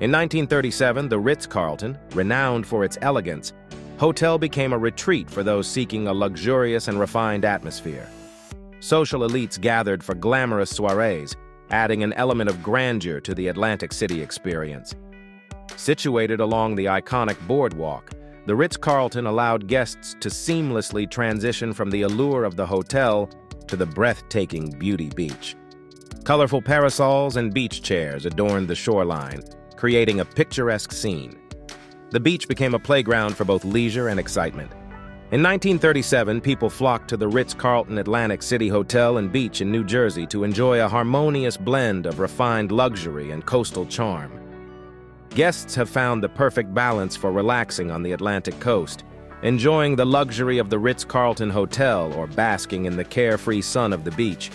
In 1937, the Ritz-Carlton, renowned for its elegance, hotel became a retreat for those seeking a luxurious and refined atmosphere. Social elites gathered for glamorous soirees, adding an element of grandeur to the Atlantic City experience. Situated along the iconic boardwalk, the Ritz-Carlton allowed guests to seamlessly transition from the allure of the hotel to the breathtaking Beauty Beach. Colorful parasols and beach chairs adorned the shoreline, creating a picturesque scene. The beach became a playground for both leisure and excitement. In 1937, people flocked to the Ritz-Carlton Atlantic City Hotel and Beach in New Jersey to enjoy a harmonious blend of refined luxury and coastal charm. Guests have found the perfect balance for relaxing on the Atlantic coast, enjoying the luxury of the Ritz-Carlton Hotel or basking in the carefree sun of the beach.